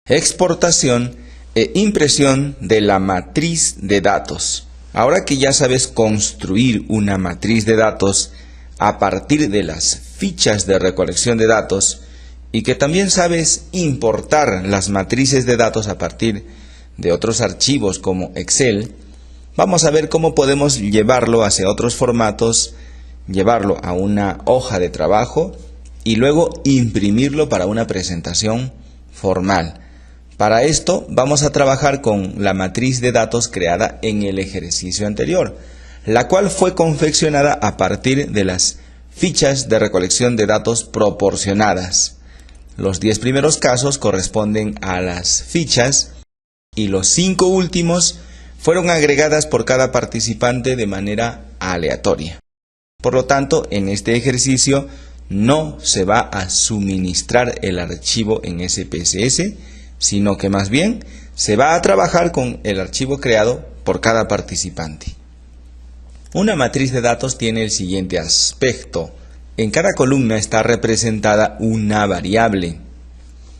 exportación e impresión de la matriz de datos. Ahora que ya sabes construir una matriz de datos a partir de las fichas de recolección de datos y que también sabes importar las matrices de datos a partir de otros archivos como Excel, vamos a ver cómo podemos llevarlo hacia otros formatos, llevarlo a una hoja de trabajo y luego imprimirlo para una presentación formal. Para esto vamos a trabajar con la matriz de datos creada en el ejercicio anterior, la cual fue confeccionada a partir de las fichas de recolección de datos proporcionadas. Los 10 primeros casos corresponden a las fichas y los 5 últimos fueron agregadas por cada participante de manera aleatoria. Por lo tanto, en este ejercicio no se va a suministrar el archivo en SPSS, sino que más bien se va a trabajar con el archivo creado por cada participante. Una matriz de datos tiene el siguiente aspecto. En cada columna está representada una variable.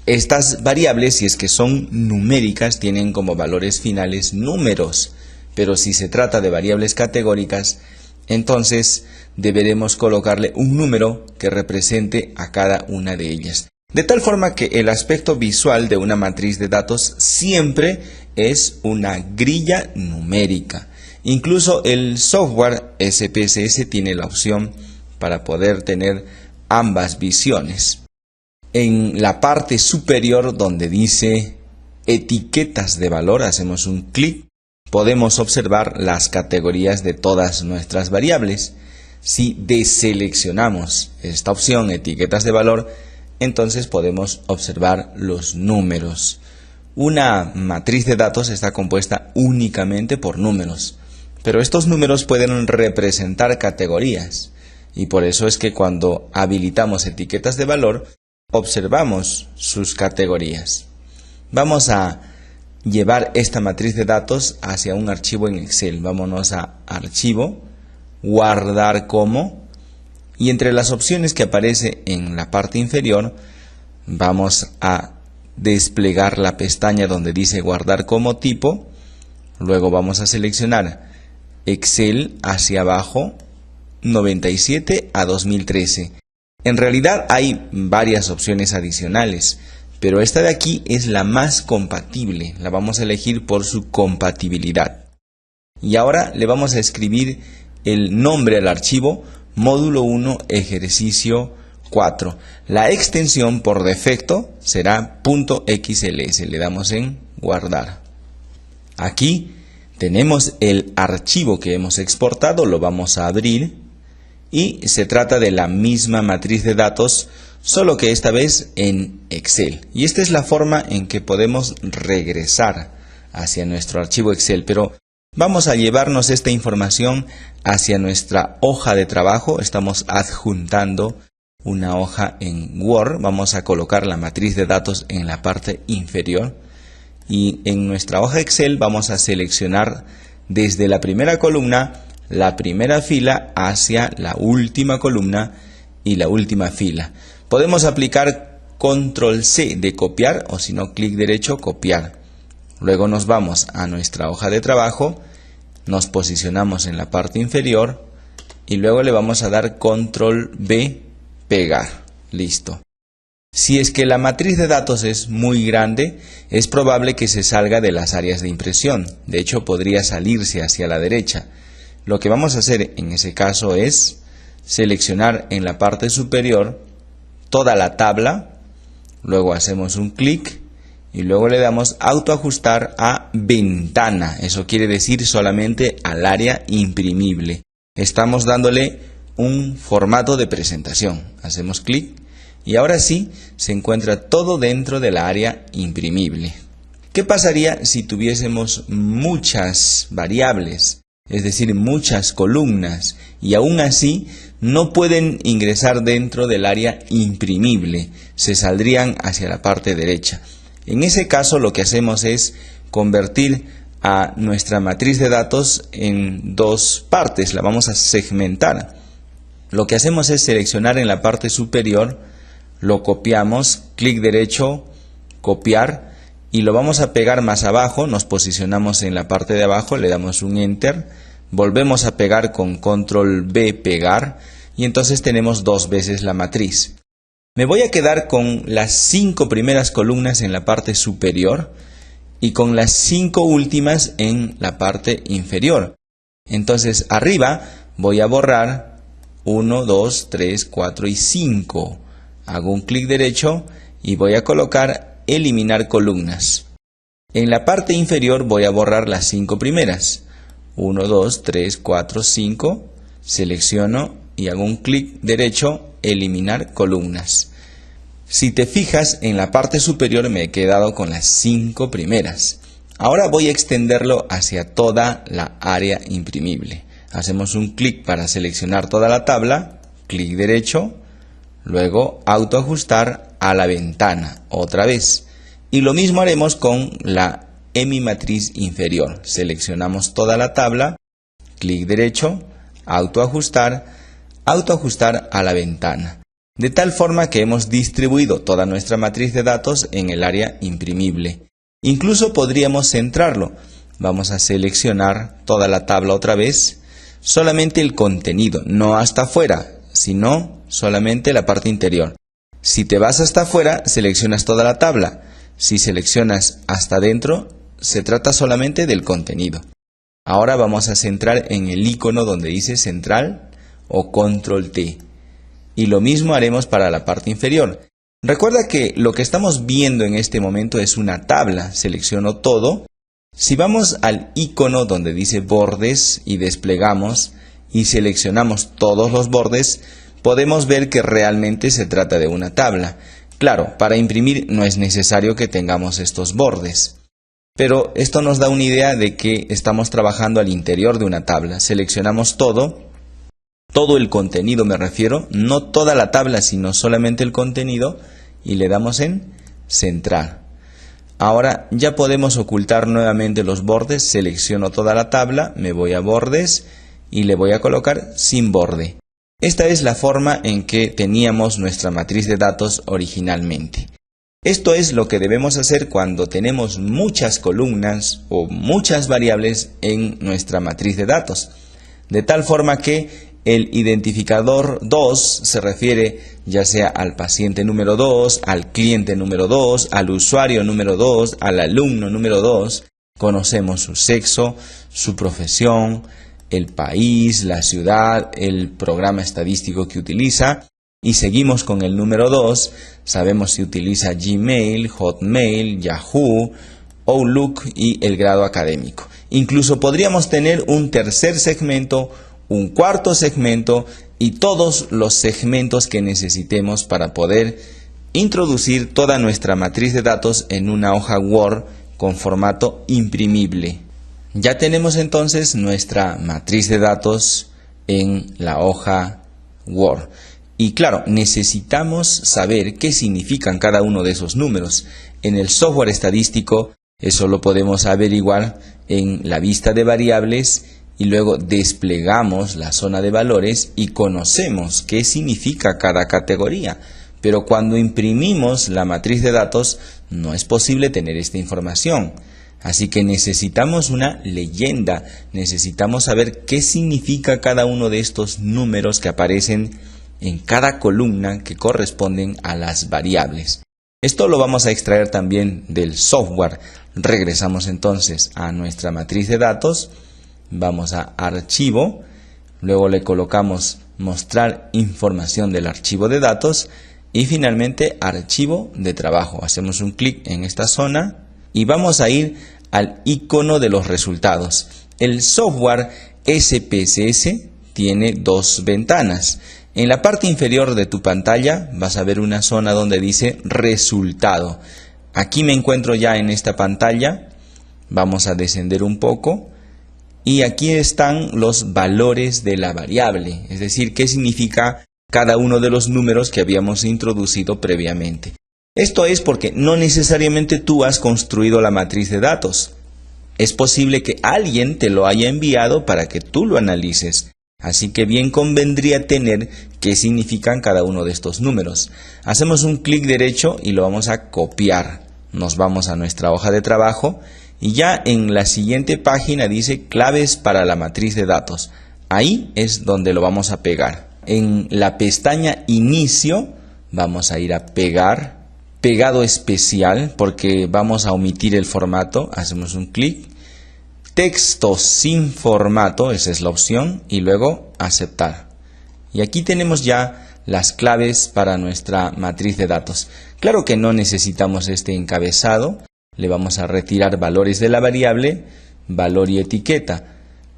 Estas variables, si es que son numéricas, tienen como valores finales números, pero si se trata de variables categóricas, entonces deberemos colocarle un número que represente a cada una de ellas. De tal forma que el aspecto visual de una matriz de datos siempre es una grilla numérica. Incluso el software SPSS tiene la opción para poder tener ambas visiones. En la parte superior donde dice etiquetas de valor, hacemos un clic, podemos observar las categorías de todas nuestras variables. Si deseleccionamos esta opción, etiquetas de valor, entonces podemos observar los números. Una matriz de datos está compuesta únicamente por números, pero estos números pueden representar categorías, y por eso es que cuando habilitamos etiquetas de valor, observamos sus categorías. Vamos a llevar esta matriz de datos hacia un archivo en Excel. Vámonos a Archivo, Guardar como, y entre las opciones que aparece en la parte inferior, vamos a desplegar la pestaña donde dice Guardar como tipo. Luego vamos a seleccionar Excel hacia abajo, 97 a 2013. En realidad hay varias opciones adicionales, pero esta de aquí es la más compatible. La vamos a elegir por su compatibilidad. Y ahora le vamos a escribir el nombre al archivo módulo 1 ejercicio 4. La extensión por defecto será .xls. Le damos en guardar. Aquí tenemos el archivo que hemos exportado, lo vamos a abrir. Y se trata de la misma matriz de datos, solo que esta vez en Excel. Y esta es la forma en que podemos regresar hacia nuestro archivo Excel. Pero vamos a llevarnos esta información hacia nuestra hoja de trabajo. Estamos adjuntando una hoja en Word. Vamos a colocar la matriz de datos en la parte inferior. Y en nuestra hoja Excel vamos a seleccionar desde la primera columna la primera fila hacia la última columna y la última fila. Podemos aplicar Control C de copiar o si no clic derecho copiar. Luego nos vamos a nuestra hoja de trabajo, nos posicionamos en la parte inferior y luego le vamos a dar Control V, pegar. Listo. Si es que la matriz de datos es muy grande, es probable que se salga de las áreas de impresión. De hecho, podría salirse hacia la derecha. Lo que vamos a hacer en ese caso es seleccionar en la parte superior toda la tabla, luego hacemos un clic y luego le damos autoajustar a ventana. Eso quiere decir solamente al área imprimible. Estamos dándole un formato de presentación. Hacemos clic y ahora sí se encuentra todo dentro de la área imprimible. ¿Qué pasaría si tuviésemos muchas variables? Es decir, muchas columnas, y aún así no pueden ingresar dentro del área imprimible, se saldrían hacia la parte derecha. En ese caso lo que hacemos es convertir a nuestra matriz de datos en dos partes, la vamos a segmentar. Lo que hacemos es seleccionar en la parte superior, lo copiamos, clic derecho, copiar, y lo vamos a pegar más abajo. Nos posicionamos en la parte de abajo, le damos un Enter, volvemos a pegar con Control V, pegar, y entonces tenemos 2 veces la matriz. Me voy a quedar con las 5 primeras columnas en la parte superior y con las 5 últimas en la parte inferior. Entonces arriba voy a borrar 1, 2, 3, 4 y 5. Hago un clic derecho y voy a colocar eliminar columnas. En la parte inferior voy a borrar las 5 primeras. 1, 2, 3, 4, 5. Selecciono y hago un clic derecho, eliminar columnas. Si te fijas, en la parte superior me he quedado con las 5 primeras. Ahora voy a extenderlo hacia toda la área imprimible. Hacemos un clic para seleccionar toda la tabla, clic derecho, luego autoajustar a la ventana, otra vez. Y lo mismo haremos con la hemimatriz inferior. Seleccionamos toda la tabla, clic derecho, autoajustar a la ventana. De tal forma que hemos distribuido toda nuestra matriz de datos en el área imprimible. Incluso podríamos centrarlo. Vamos a seleccionar toda la tabla otra vez, solamente el contenido, no hasta afuera, sino solamente la parte interior. Si te vas hasta afuera, seleccionas toda la tabla. Si seleccionas hasta adentro, se trata solamente del contenido. Ahora vamos a centrar en el icono donde dice central o Control T. Y lo mismo haremos para la parte inferior. Recuerda que lo que estamos viendo en este momento es una tabla. Selecciono todo. Si vamos al icono donde dice bordes y desplegamos y seleccionamos todos los bordes, podemos ver que realmente se trata de una tabla. Claro, para imprimir no es necesario que tengamos estos bordes. Pero esto nos da una idea de que estamos trabajando al interior de una tabla. Seleccionamos todo el contenido me refiero, no toda la tabla, sino solamente el contenido, y le damos en centrar. Ahora ya podemos ocultar nuevamente los bordes. Selecciono toda la tabla, me voy a bordes y le voy a colocar sin borde. Esta es la forma en que teníamos nuestra matriz de datos originalmente. Esto es lo que debemos hacer cuando tenemos muchas columnas o muchas variables en nuestra matriz de datos. De tal forma que el identificador 2 se refiere ya sea al paciente número 2, al cliente número 2, al usuario número 2, al alumno número 2. Conocemos su sexo, su profesión, el país, la ciudad, el programa estadístico que utiliza. Y seguimos con el número 2. Sabemos si utiliza Gmail, Hotmail, Yahoo, Outlook y el grado académico. Incluso podríamos tener un tercer segmento, un cuarto segmento y todos los segmentos que necesitemos para poder introducir toda nuestra matriz de datos en una hoja Word con formato imprimible. Ya tenemos entonces nuestra matriz de datos en la hoja Word. Y claro, necesitamos saber qué significan cada uno de esos números. En el software estadístico eso lo podemos averiguar en la vista de variables y luego desplegamos la zona de valores y conocemos qué significa cada categoría. Pero cuando imprimimos la matriz de datos no es posible tener esta información. Así que necesitamos una leyenda, necesitamos saber qué significa cada uno de estos números que aparecen en cada columna que corresponden a las variables. Esto lo vamos a extraer también del software. Regresamos entonces a nuestra matriz de datos. Vamos a archivo, luego le colocamos mostrar información del archivo de datos y finalmente archivo de trabajo. Hacemos un clic en esta zona y vamos a ir al icono de los resultados. El software SPSS tiene 2 ventanas. En la parte inferior de tu pantalla vas a ver una zona donde dice resultado. Aquí me encuentro ya en esta pantalla. Vamos a descender un poco. Y aquí están los valores de la variable, es decir, qué significa cada uno de los números que habíamos introducido previamente. Esto es porque no necesariamente tú has construido la matriz de datos. Es posible que alguien te lo haya enviado para que tú lo analices. Así que bien convendría tener qué significan cada uno de estos números. Hacemos un clic derecho y lo vamos a copiar. nos vamos a nuestra hoja de trabajo y ya en la siguiente página dice claves para la matriz de datos. Ahí es donde lo vamos a pegar. En la pestaña inicio vamos a ir a pegar, pegado especial porque vamos a omitir el formato, hacemos un clic, texto sin formato, esa es la opción, y luego aceptar. Y aquí tenemos ya las claves para nuestra matriz de datos. Claro que no necesitamos este encabezado, le vamos a retirar valores de la variable, valor y etiqueta.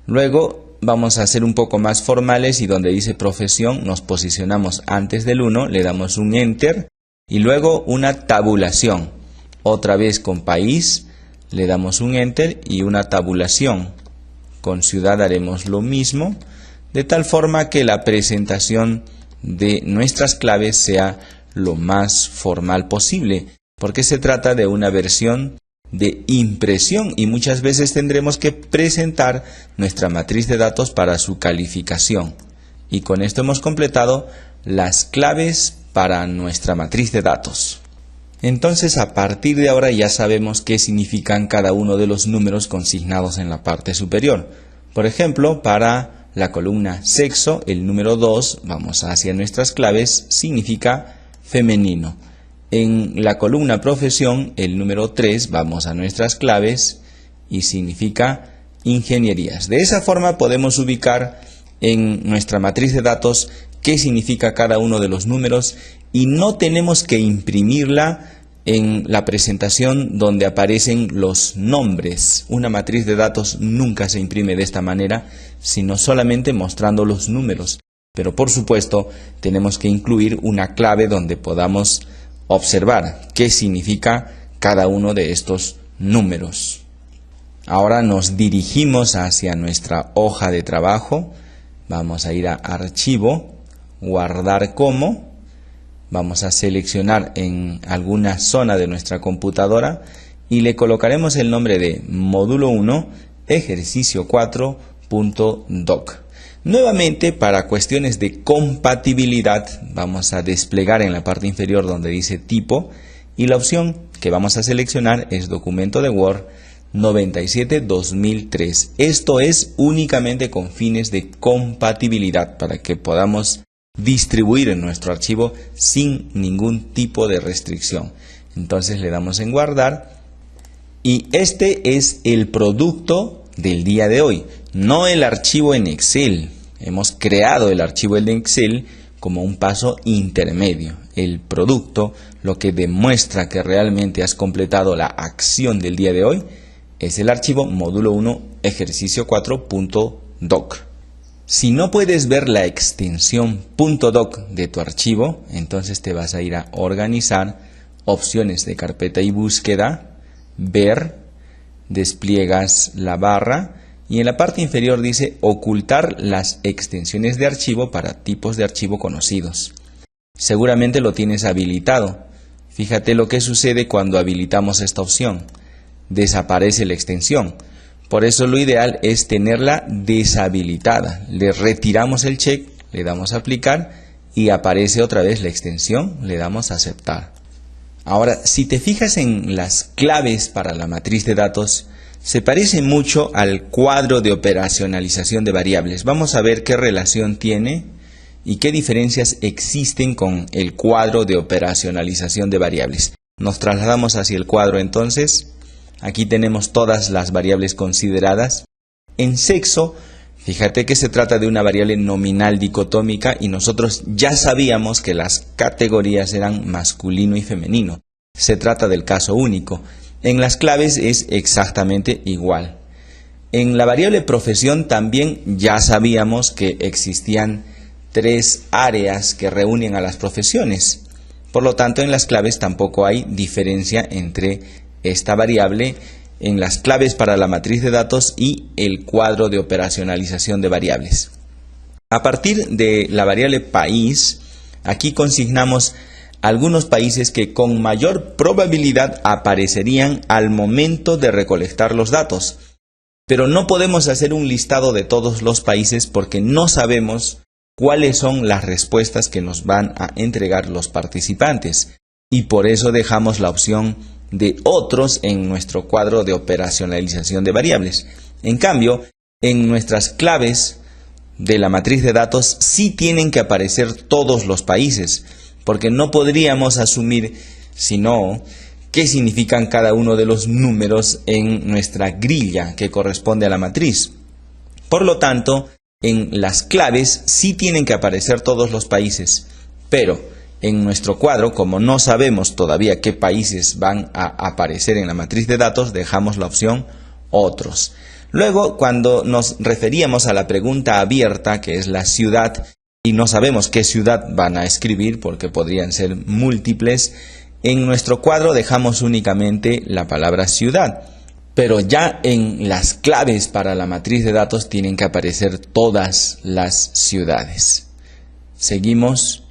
Luego vamos a ser un poco más formales y donde dice profesión nos posicionamos antes del 1, le damos un enter y luego una tabulación. Otra vez con país le damos un enter y una tabulación. Con ciudad haremos lo mismo, de tal forma que la presentación de nuestras claves sea lo más formal posible, porque se trata de una versión de impresión y muchas veces tendremos que presentar nuestra matriz de datos para su calificación. Y con esto hemos completado las claves para nuestra matriz de datos. Entonces, a partir de ahora ya sabemos qué significan cada uno de los números consignados en la parte superior. Por ejemplo, para la columna sexo, el número 2, vamos hacia nuestras claves, significa femenino. En la columna profesión, el número 3, vamos a nuestras claves y significa ingenierías. De esa forma podemos ubicar en nuestra matriz de datos qué significa cada uno de los números y no tenemos que imprimirla en la presentación donde aparecen los nombres. Una matriz de datos nunca se imprime de esta manera, sino solamente mostrando los números. Pero por supuesto, tenemos que incluir una clave donde podamos observar qué significa cada uno de estos números. Ahora nos dirigimos hacia nuestra hoja de trabajo. Vamos a ir a Archivo, Guardar como. Vamos a seleccionar en alguna zona de nuestra computadora y le colocaremos el nombre de Módulo 1, Ejercicio 4.doc. Nuevamente, para cuestiones de compatibilidad, vamos a desplegar en la parte inferior donde dice tipo y la opción que vamos a seleccionar es Documento de Word 97-2003. Esto es únicamente con fines de compatibilidad para que podamos distribuir en nuestro archivo sin ningún tipo de restricción. Entonces le damos en guardar y este es el producto del día de hoy, no el archivo en Excel. Hemos creado el archivo en Excel como un paso intermedio. El producto, lo que demuestra que realmente has completado la acción del día de hoy, es el archivo módulo 1 ejercicio 4.doc. Si no puedes ver la extensión .doc de tu archivo, entonces te vas a ir a organizar, opciones de carpeta y búsqueda, ver, despliegas la barra y en la parte inferior dice ocultar las extensiones de archivo para tipos de archivo conocidos. Seguramente lo tienes habilitado. Fíjate lo que sucede cuando habilitamos esta opción. Desaparece la extensión. Por eso lo ideal es tenerla deshabilitada. Le retiramos el check, le damos a aplicar y aparece otra vez la extensión, le damos a aceptar. Ahora, si te fijas en las claves para la matriz de datos, se parece mucho al cuadro de operacionalización de variables. Vamos a ver qué relación tiene y qué diferencias existen con el cuadro de operacionalización de variables. Nos trasladamos hacia el cuadro entonces. Aquí tenemos todas las variables consideradas. En sexo, fíjate que se trata de una variable nominal dicotómica y nosotros ya sabíamos que las categorías eran masculino y femenino. Se trata del caso único. En las claves es exactamente igual. En la variable profesión también ya sabíamos que existían 3 áreas que reúnen a las profesiones. Por lo tanto, en las claves tampoco hay diferencia entre esta variable en las claves para la matriz de datos y el cuadro de operacionalización de variables. A partir de la variable país, aquí consignamos algunos países que con mayor probabilidad aparecerían al momento de recolectar los datos. Pero no podemos hacer un listado de todos los países porque no sabemos cuáles son las respuestas que nos van a entregar los participantes. Y por eso dejamos la opción de otros en nuestro cuadro de operacionalización de variables. En cambio, en nuestras claves de la matriz de datos sí tienen que aparecer todos los países, porque no podríamos asumir, sino qué significan cada uno de los números en nuestra grilla que corresponde a la matriz. Por lo tanto, en las claves sí tienen que aparecer todos los países, pero en nuestro cuadro, como no sabemos todavía qué países van a aparecer en la matriz de datos, dejamos la opción otros. Luego, cuando nos referíamos a la pregunta abierta, que es la ciudad, y no sabemos qué ciudad van a escribir porque podrían ser múltiples, en nuestro cuadro dejamos únicamente la palabra ciudad. Pero ya en las claves para la matriz de datos tienen que aparecer todas las ciudades. Seguimos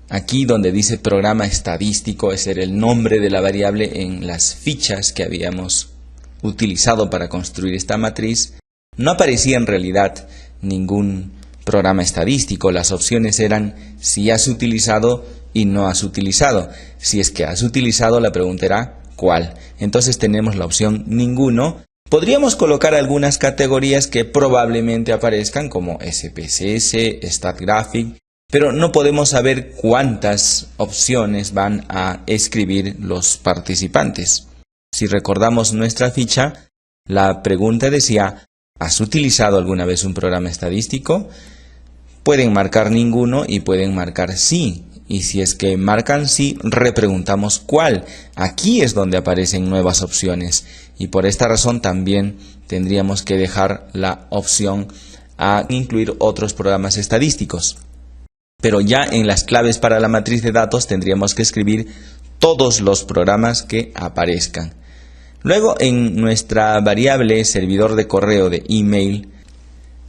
aquí donde dice programa estadístico, ese era el nombre de la variable en las fichas que habíamos utilizado para construir esta matriz. No aparecía en realidad ningún programa estadístico. Las opciones eran si has utilizado y no has utilizado. Si es que has utilizado, la pregunta era ¿cuál? Entonces tenemos la opción ninguno. Podríamos colocar algunas categorías que probablemente aparezcan como SPSS, StatGraphic, pero no podemos saber cuántas opciones van a escribir los participantes. Si recordamos nuestra ficha, la pregunta decía ¿has utilizado alguna vez un programa estadístico? Pueden marcar ninguno y pueden marcar sí. Y si es que marcan sí, repreguntamos cuál. Aquí es donde aparecen nuevas opciones. Y por esta razón también tendríamos que dejar la opción a incluir otros programas estadísticos. Pero ya en las claves para la matriz de datos tendríamos que escribir todos los programas que aparezcan. Luego en nuestra variable servidor de correo de email,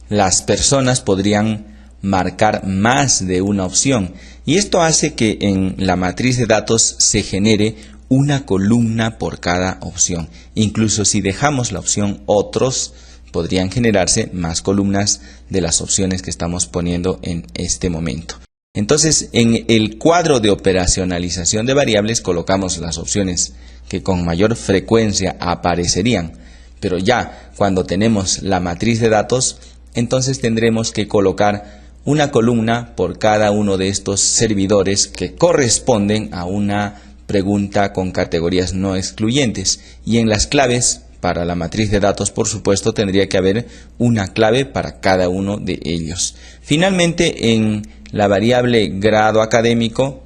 las personas podrían marcar más de una opción y esto hace que en la matriz de datos se genere una columna por cada opción. Incluso si dejamos la opción otros, podrían generarse más columnas de las opciones que estamos poniendo en este momento. Entonces, en el cuadro de operacionalización de variables colocamos las opciones que con mayor frecuencia aparecerían, pero ya cuando tenemos la matriz de datos, entonces tendremos que colocar una columna por cada uno de estos servidores que corresponden a una pregunta con categorías no excluyentes. Y en las claves para la matriz de datos, por supuesto, tendría que haber una clave para cada uno de ellos. Finalmente, en la variable grado académico,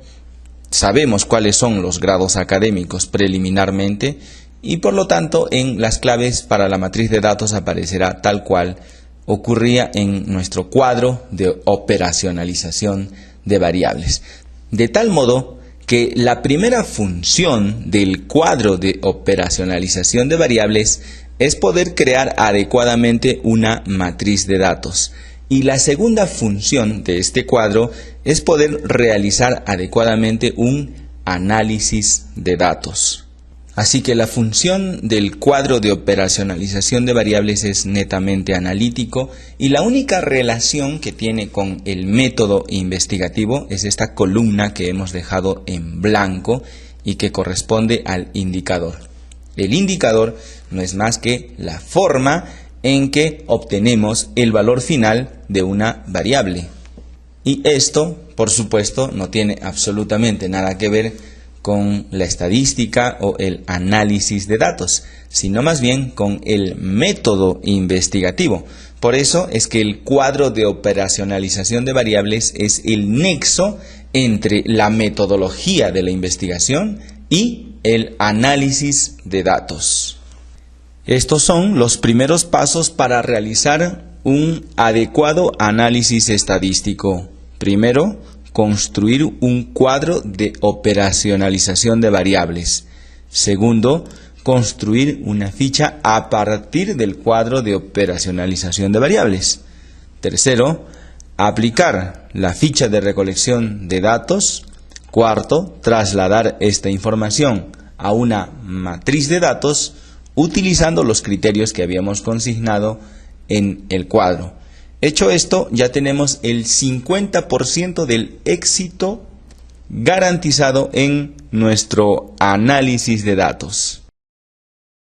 sabemos cuáles son los grados académicos preliminarmente y por lo tanto en las claves para la matriz de datos aparecerá tal cual ocurría en nuestro cuadro de operacionalización de variables. De tal modo que la primera función del cuadro de operacionalización de variables es poder crear adecuadamente una matriz de datos. Y la segunda función de este cuadro es poder realizar adecuadamente un análisis de datos. Así que la función del cuadro de operacionalización de variables es netamente analítico y la única relación que tiene con el método investigativo es esta columna que hemos dejado en blanco y que corresponde al indicador. El indicador no es más que la forma en que obtenemos el valor final de una variable. Y esto, por supuesto, no tiene absolutamente nada que ver con la estadística o el análisis de datos, sino más bien con el método investigativo. Por eso es que el cuadro de operacionalización de variables es el nexo entre la metodología de la investigación y el análisis de datos. Estos son los primeros pasos para realizar un adecuado análisis estadístico. Primero, construir un cuadro de operacionalización de variables. Segundo, construir una ficha a partir del cuadro de operacionalización de variables. Tercero, aplicar la ficha de recolección de datos. Cuarto, trasladar esta información a una matriz de datos utilizando los criterios que habíamos consignado en el cuadro. Hecho esto, ya tenemos el 50% del éxito garantizado en nuestro análisis de datos.